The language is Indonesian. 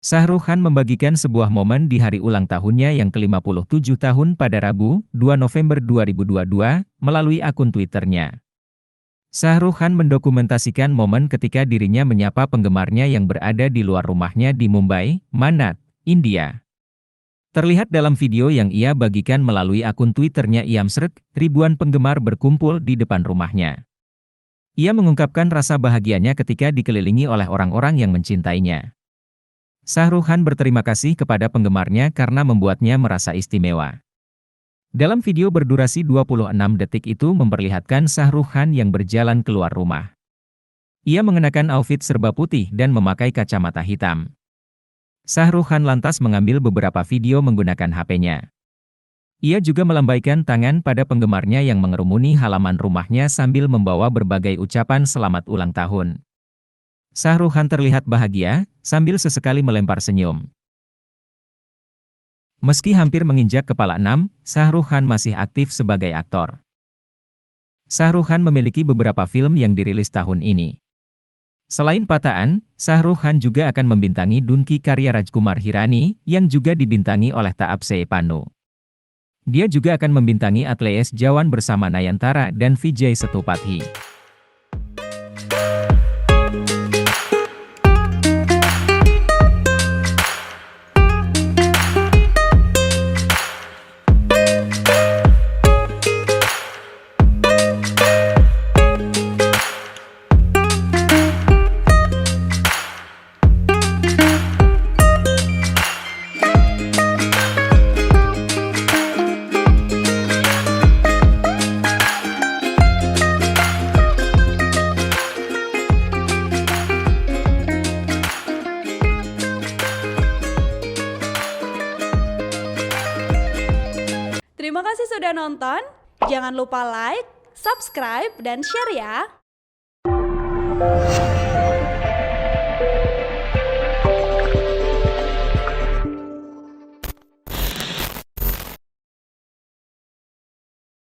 Shah Rukh Khan membagikan sebuah momen di hari ulang tahunnya yang ke-57 tahun pada Rabu, 2 November 2022, melalui akun Twitternya. Shah Rukh Khan mendokumentasikan momen ketika dirinya menyapa penggemarnya yang berada di luar rumahnya di Mumbai, Manat, India. Terlihat dalam video yang ia bagikan melalui akun Twitternya Iamsrek, ribuan penggemar berkumpul di depan rumahnya. Ia mengungkapkan rasa bahagianya ketika dikelilingi oleh orang-orang yang mencintainya. Shah Rukh Khan berterima kasih kepada penggemarnya karena membuatnya merasa istimewa. Dalam video berdurasi 26 detik itu memperlihatkan Shah Rukh Khan yang berjalan keluar rumah. Ia mengenakan outfit serba putih dan memakai kacamata hitam. Shah Rukh Khan lantas mengambil beberapa video menggunakan HP-nya. Ia juga melambaikan tangan pada penggemarnya yang mengerumuni halaman rumahnya sambil membawa berbagai ucapan selamat ulang tahun. Shah Rukh Khan terlihat bahagia, sambil sesekali melempar senyum. Meski hampir menginjak kepala 6, Shah Rukh Khan masih aktif sebagai aktor. Shah Rukh Khan memiliki beberapa film yang dirilis tahun ini. Selain Pataan, Shah Rukh Khan juga akan membintangi Dunki karya Rajkumar Hirani, yang juga dibintangi oleh Taapsee Pannu. Dia juga akan membintangi Atlees Jawan bersama Nayantara dan Vijay Sethupathi. Terima kasih sudah nonton, jangan lupa like, subscribe, dan share ya!